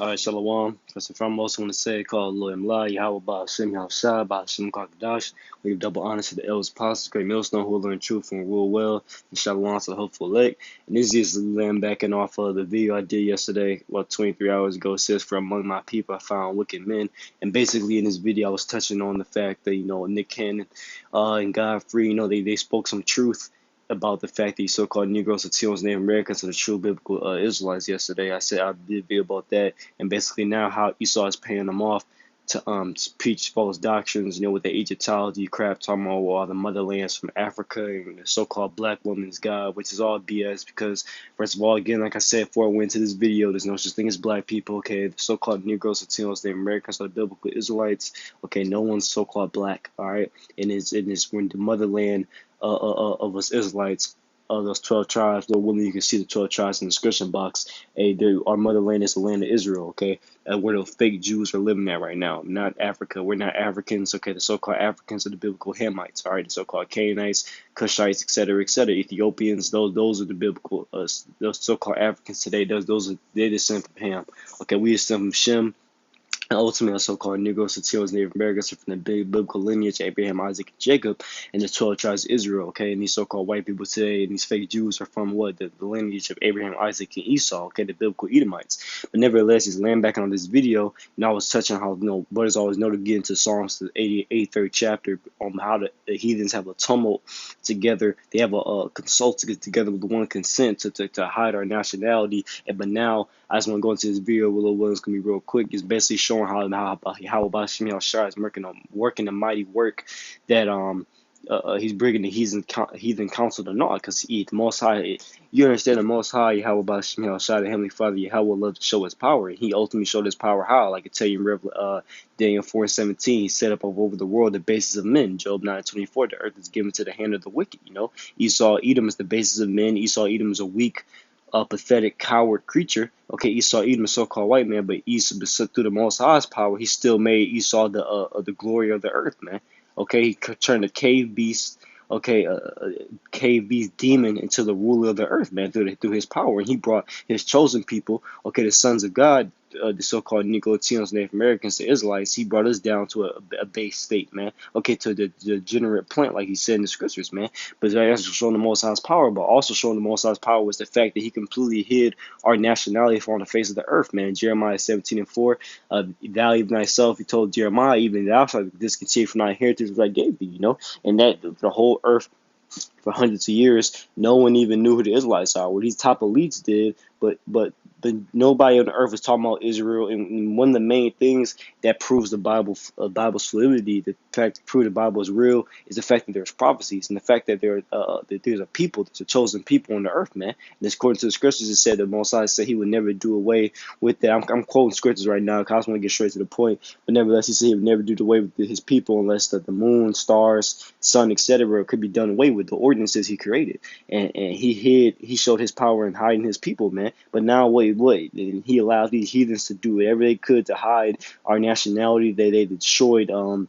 All right, Shalom. First and foremost, I want to say, call Lord Yahawah, Shah, we give double honor to the elders, apostles, great millstone who will learn truth and rule well, and Shalom to the hopeful elect. And this is land backing off of the video I did yesterday, 23 hours ago. It says, "For among my people I found wicked men." And basically, in this video, I was touching on the fact that, Nick Cannon and Godfrey, they spoke some truth about the fact that these so-called Negroes, Latinos, Native Americans are the true biblical Israelites yesterday. I said I did a video about that, and basically now how Esau is paying them off to preach false doctrines, with the Egyptology crap, talking about all the motherlands from Africa and the so-called black woman's God, which is all BS because, first of all, again, like I said before I went into this video, there's no such thing as black people, okay? The so-called Negroes, Latinos, Native Americans are the biblical Israelites, okay? No one's so-called black, all right? And it's when the motherland of us Israelites, those 12 tribes, though women, you can see the 12 tribes in the description box. Hey, our motherland is the land of Israel, okay? Where the fake Jews are living at right now, not Africa. We're not Africans, okay? The so-called Africans are the biblical Hamites, all right? The so-called Canaanites, Cushites, etc., etc. Ethiopians, those are the biblical, those so-called Africans today. They descend from Ham, okay? We descend from Shem. And ultimately, the so-called Negroes, Latinos, Native Americans are from the big biblical lineage, Abraham, Isaac, and Jacob, and the 12 tribes of Israel, okay? And these so-called white people today, and these fake Jews are from what? The lineage of Abraham, Isaac, and Esau, okay? The biblical Edomites. But nevertheless, he's laying back on this video, and I was touching how, brothers always know to get into Psalms, the 83rd chapter, on how the heathens have a tumult together. They have a consult to get together with the one consent to hide our nationality. But now, I just want to go into this video with Lil Williams. It's going to be real quick. It's basically showing how YAHAWASHI is working a mighty work that he's bringing the heathen council to naught, because the Most High, you understand, the Most High, YAHAWASHI, the Heavenly Father, Yahweh loves to show his power. He ultimately showed his power how? Like I tell you in Daniel 4:17, he set up over the world the basis of men. Job 9:24, the earth is given to the hand of the wicked. Esau, Edom is the basis of men. Esau, Edom is a weak, pathetic, coward creature. Okay, Esau, Edom, a so-called white man, but Esau, through the Most High's power, he still made Esau the glory of the earth, man. Okay, he turned the cave beast, cave beast demon into the ruler of the earth, man, through his power, and he brought his chosen people, okay, the sons of God, the so-called Negro, Latinos, Native Americans, the Israelites. He brought us down to a base state, man. Okay, to the degenerate plant, like he said in the scriptures, man. But that's showing the Most High's power, but also showing the Most High's power was the fact that he completely hid our nationality from the face of the earth, man. Jeremiah 17:4, thou even thyself, he told Jeremiah, even thou shalt discontinue from thy inheritance which I gave thee, and that the whole earth for hundreds of years, no one even knew who the Israelites are. Well, these top elites did, but nobody on the earth is talking about Israel. And one of the main things that proves the Bible's validity, the fact to prove the Bible is real, is the fact that there's prophecies and the fact that there's a people, there's a chosen people on the earth, man. And according to the scriptures, it said that Mosiah said he would never do away with that. I'm quoting scriptures right now because I just want to get straight to the point. But nevertheless, he said he would never do away with his people unless the moon, stars, sun, etc. could be done away with, the ordinances he created. And he showed his power in hiding his people, man. But now what? And he allowed these heathens to do whatever they could to hide our nationality. They destroyed our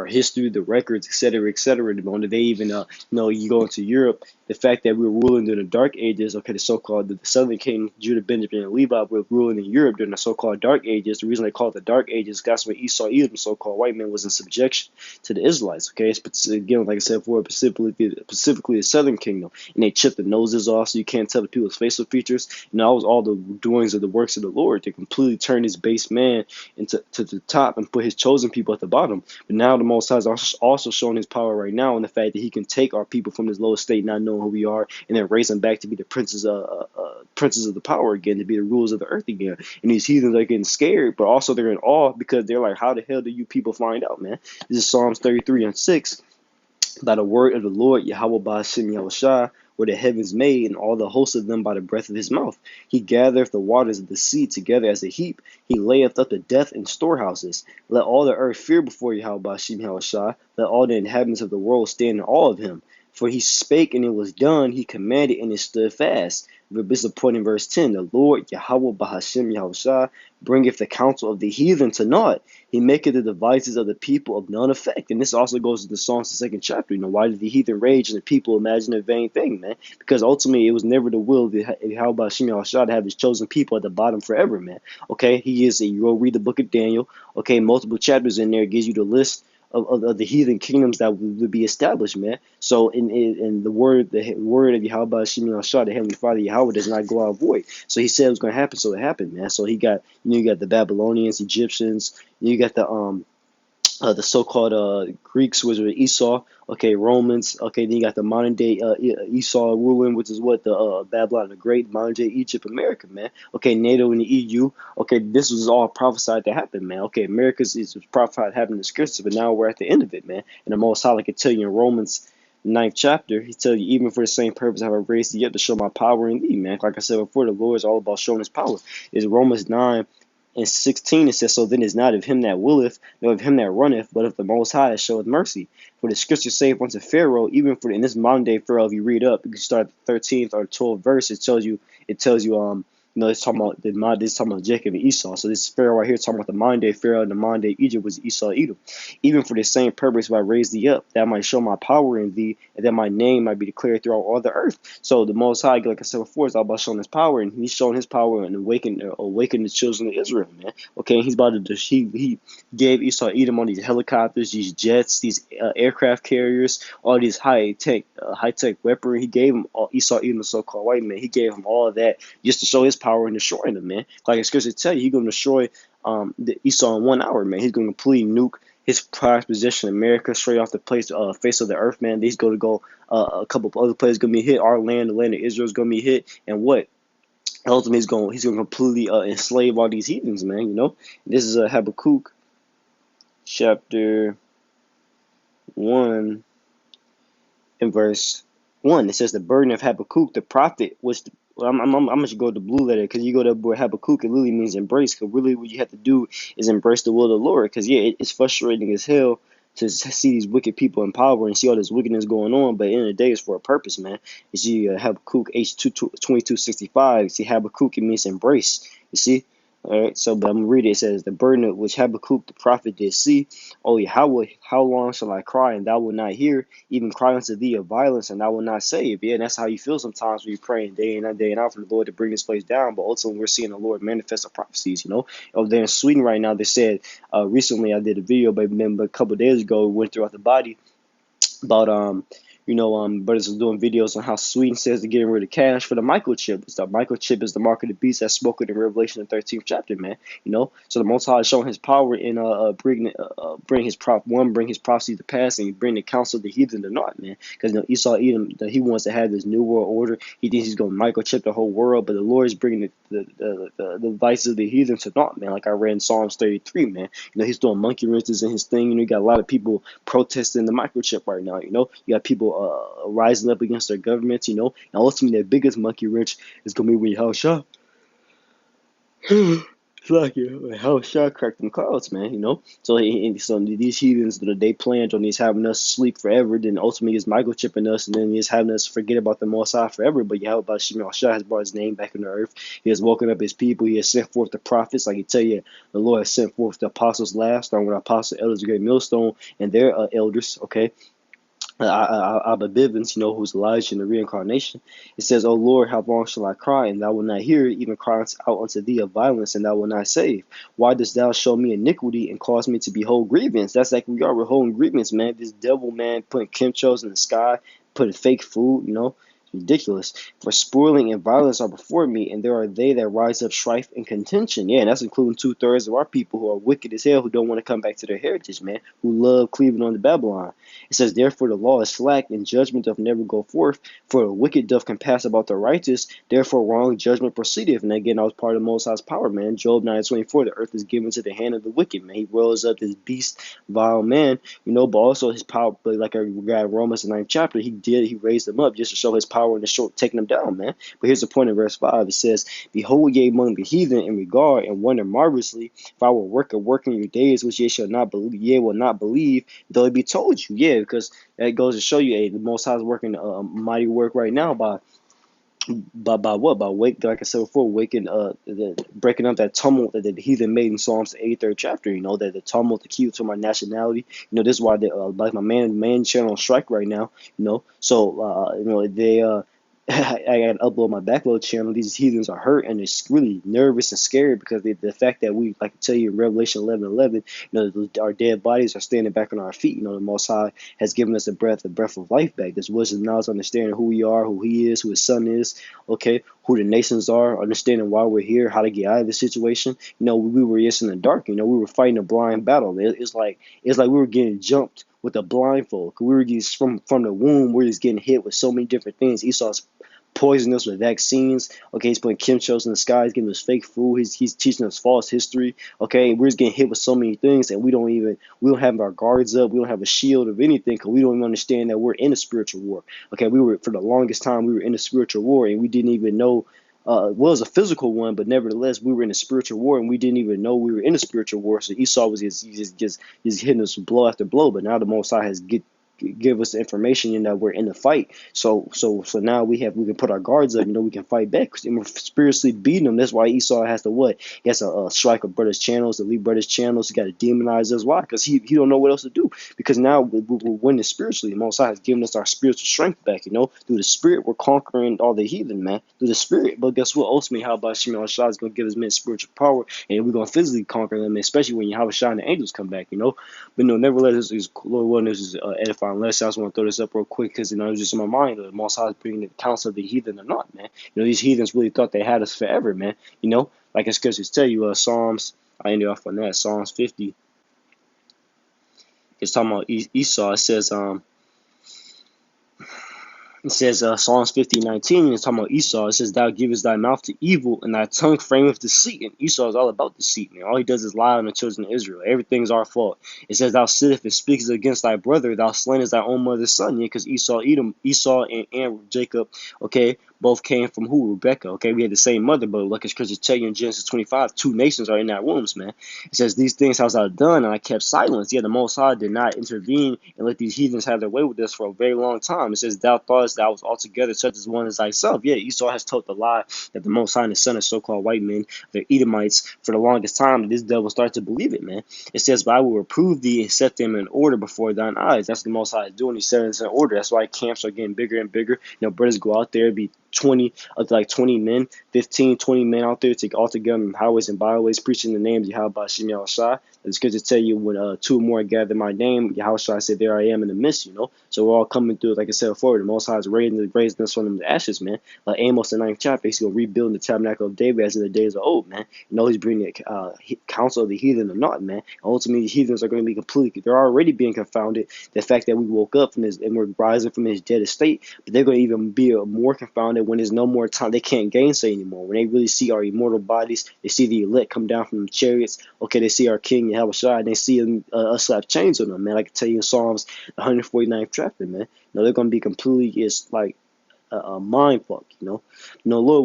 history, the records, etc., etc. They even, you go into Europe, the fact that we were ruling during the Dark Ages, okay, the so-called the Southern Kingdom, Judah, Benjamin, and Levi were ruling in Europe during the so-called Dark Ages. The reason they call it the Dark Ages, that's when Esau, Edom, so-called white man, was in subjection to the Israelites, okay? It's, again, like I said before, specifically the Southern Kingdom, and they chipped the noses off so you can't tell the people's facial features. And that was all the doings of the works of the Lord. They completely turned his base man to the top and put his chosen people at the bottom. But now the Most High is also showing his power right now in the fact that he can take our people from this lowest state, not knowing who we are, and then raise them back to be the princes of the power again, to be the rulers of the earth again. And these heathens are getting scared, but also they're in awe because they're like, how the hell do you people find out, man? This is Psalms 33:6. By the word of the Lord, Yahawah Ba'Shem Yahushua, were the heavens made, and all the hosts of them by the breath of his mouth. He gathereth the waters of the sea together as a heap. He layeth up the death in storehouses. Let all the earth fear before Yahawah Ba'Shem Yahushua. Let all the inhabitants of the world stand in awe of him. For he spake and it was done, he commanded and it stood fast. This is the point in verse 10. The Lord Yahawah Bahashim Yahushua bringeth the counsel of the heathen to naught. He maketh the devices of the people of none effect. And this also goes to the Psalms, the second chapter. Why did the heathen rage and the people imagine a vain thing, man? Because ultimately it was never the will of Yahawah Bahashim Yahushua to have his chosen people at the bottom forever, man. Okay, you go read the book of Daniel. Okay, multiple chapters in there, it gives you the list of the heathen kingdoms that would be established, man. So in the word of Yahawah Shimon Shah, the Heavenly Father Yahweh does not go out void. So he said it was going to happen, so it happened, man. So he got you got the Babylonians, Egyptians, you got the so-called Greeks, which were Esau, okay, Romans, okay, then you got the modern day Esau ruling, which is what the Babylon the Great, modern day Egypt, America, man, okay, NATO and the EU, okay, this was all prophesied to happen, man, okay, America's is prophesied having the scriptures, but now we're at the end of it, man, and the Most High, like I tell you in Romans 9th chapter, he tell you, even for the same purpose have I raised thee up to show my power in thee, man. Like I said before, the Lord is all about showing his power. It's Romans 9:16, it says, so then it's not of him that willeth, nor of him that runneth, but of the Most High that showeth mercy. For the scripture saith unto Pharaoh, even for in this modern day Pharaoh, if you read up, you can start the 13th or 12th verse, it tells you, it's talking about Jacob and Esau. So this Pharaoh right here talking about the modern day Pharaoh, and the modern day Egypt was Esau, Edom. Even for the same purpose, I raised thee up, that I might show my power in thee, and that my name might be declared throughout all the earth. So the Most High, like I said before, is all about showing his power, and he's showing his power and awakening the children of Israel, man. Okay, he's about to he gave Esau, Edom on these helicopters, these jets, these aircraft carriers, all these high tech weaponry. He gave them all, Esau, Edom, the so-called white man. He gave him all of that just to show his power in destroying them, man. Like the scripture tell you, he's going to destroy the Esau in 1 hour, man. He's going to completely nuke his prized possession, America, straight off the face of the earth, man. He's going to go a couple of other places going to be hit. Our land, the land of Israel, is going to be hit, and what? Ultimately, he's going to completely enslave all these heathens, man. This is Habakkuk chapter 1 and verse 1. It says the burden of Habakkuk the prophet was. I'm going to go to the blue letter, because you go to where Habakkuk, it literally means embrace. Because really what you have to do is embrace the will of the Lord. Because, yeah, it's frustrating as hell to see these wicked people in power and see all this wickedness going on. But at the end of the day, it's for a purpose, man. You see Habakkuk H2265. You see Habakkuk, it means embrace. You see? All right, so but I'm going to read it. It says, the burden of which Habakkuk the prophet did see, O Yahawah, how long shall I cry, and thou wilt not hear, even cry unto thee of violence, and thou wilt not save? Yeah, and that's how you feel sometimes when you're praying day and out for the Lord to bring this place down. But ultimately, we're seeing the Lord manifest the prophecies, Over there in Sweden right now, they said, recently I did a video, but a couple of days ago, we went throughout the body about brothers was doing videos on how Sweden says they're getting rid of cash for the microchip. The microchip is the mark of the beast that's spoken in Revelation the 13th chapter, man. So the Most High is showing his power in bring his prophecy to pass, and bring the counsel of the heathen to naught, man. Because Esau Edom, he wants to have this new world order. He thinks he's going to microchip the whole world, but the Lord is bringing the vices of the heathen to naught, man. Like I read in Psalms 33, man. He's doing monkey wrenches in his thing. You got a lot of people protesting the microchip right now. You got people rising up against their governments, and ultimately their biggest monkey wrench is going to be with Yahushua. It's like Yahushua cracked them clouds, man, So these heathens, they planned on these having us sleep forever, then ultimately he's microchipping us, and then he's having us forget about the Most High forever. But Yahushua has brought his name back on the earth. He has woken up his people. He has sent forth the prophets. Like he tell you, the Lord has sent forth the apostles last, starting with the apostle elders, great millstone, and their elders, okay? Abba Bivens, who's Elijah in the reincarnation. It says, O Lord, how long shall I cry, and thou wilt not hear, even cry out unto thee of violence, and thou wilt not save? Why dost thou show me iniquity, and cause me to behold grievance? That's like we are, we're holding grievance, man. This devil, man, putting chemtrails in the sky, putting fake food, ridiculous. For spoiling and violence are before me, and there are they that rise up strife and contention. Yeah, and that's including 2/3 of our people who are wicked as hell, who don't want to come back to their heritage, man, who love cleaving on to Babylon. It says, therefore the law is slack, and judgment doth never go forth, for the wicked doth compass about the righteous, therefore wrong judgment proceedeth. And again, that was part of Most High's power, man. Job 9:24, the earth is given to the hand of the wicked, man. He rolls up this beast, vile man, but also his power, but like I got Romans 9th chapter, he raised him up just to show his power power and the short taking them down, man. But here's the point in verse 5. It says, behold, ye among the heathen in regard and wonder marvelously, if I will work a work in your days, which ye shall not believe, ye will not believe, though it be told you. Yeah, because that goes to show you, hey, the Most High is working a mighty work right now by what? By like I said before, breaking up that tumult that the heathen made in Psalms the 83rd chapter. You know, that the tumult, the key to my nationality. You know, this is why they like my man channel on strike right now. You know, so they I got to upload my backload channel. These heathens are hurt and it's really nervous and scared because the fact that we, like I tell you in Revelation 11:11, our dead bodies are standing back on our feet. You know, the Most High has given us the breath of life back. This wisdom, knowledge, understanding who we are, who He is, who His Son is, okay, who the nations are, understanding why we're here, how to get out of the situation. You know, we were just in the dark. You know, we were fighting a blind battle. It's like we were getting jumped with a blindfold. We were just from the womb. We're just getting hit with so many different things. Esau's poisoning us with vaccines. Okay, he's putting chemtrails in the sky. He's giving us fake food. He's teaching us false history. Okay, we're just getting hit with so many things, and we don't have our guards up. We don't have a shield of anything because we don't even understand that we're in a spiritual war. Okay, for the longest time we were in a spiritual war, and we didn't even know. It was a physical one, but nevertheless, we were in a spiritual war, and we didn't even know we were in a spiritual war. So Esau was just hitting us blow after blow. But now the Most High has give us the information, that we're in the fight. So now we can put our guards up. We can fight back. And we're spiritually beating them. That's why Esau has to what? He has to strike a brother's channels, delete brother's channels. He got to demonize us. Why? Because he don't know what else to do. Because now we're winning spiritually. The Most High has given us our spiritual strength back. Through the Spirit, we're conquering all the heathen, man. Through the Spirit. But guess what? Ultimately, how about YAHAWASHI is going to give us men spiritual power, and we're going to physically conquer them, especially when YAHAWASHI and the angels come back. But no, nevertheless, this is Lord willing, this is edifying. Unless I just want to throw this up real quick because it was just in my mind. The Most High is bringing the counsel of the heathen or not, man. These heathens really thought they had us forever, man. Like the scriptures tell you, Psalms. I ended off on that. Psalms 50. It's talking about Esau. It says Psalms 50:19, it's talking about Esau. It says, thou givest thy mouth to evil, and thy tongue frameth deceit. And Esau is all about deceit, man. All he does is lie on the children of Israel. Everything's our fault. It says, thou sittest and speakest against thy brother, thou slanderest thy own mother's son. Yeah, because Esau and Jacob, okay, both came from who? Rebecca. Okay, we had the same mother, but look at scripture tell you in Genesis 25, 2 nations are in our wombs, man. It says, these things hast thou done, and I kept silence. Yeah, the Most High did not intervene and let these heathens have their way with us for a very long time. It says, thou thoughtest thou was altogether such as one as thyself. Yeah, Esau has told the lie that the Most High and the son of so-called white men, the Edomites, for the longest time, and this devil started to believe it, man. It says, but I will reprove thee and set them in order before thine eyes. That's what the Most High is doing. He's setting us in order. That's why camps are getting bigger and bigger. Brothers go out there, be 20 men, 15, 20 men out there to all together in highways and byways, preaching the name of Yahawah SIMEON. It's good to tell you when 2 or more gather my name, Yahawah said, there I am in the midst, So we're all coming through, like I said before, the Most High is raising us from the ashes, man. Like Amos, the 9th chapter, he's going to rebuild the tabernacle of David as in the days of old, man. He's bringing the counsel of the heathen or not, man. Ultimately, the heathens are going to be completely, they're already being confounded. The fact that we woke up from this and we're rising from this dead state, but they're going to even be more confounded when there's no more time. They can't gainsay anymore. When they really see our immortal bodies, they see the elect come down from the chariots. Okay, they see our King Yahawah, and they see us slap chains on them, man. I can tell you in Psalms 149th chapter, man. They're going to be completely, it's like a mind fuck, Lord,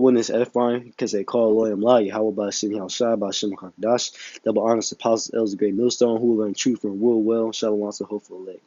when it's edifying, because they call LAWAYA, Yahawah SIMEON, double honors to apostles, elders, great millstone, who will learn truth and rule well, shalom to hopeful elect.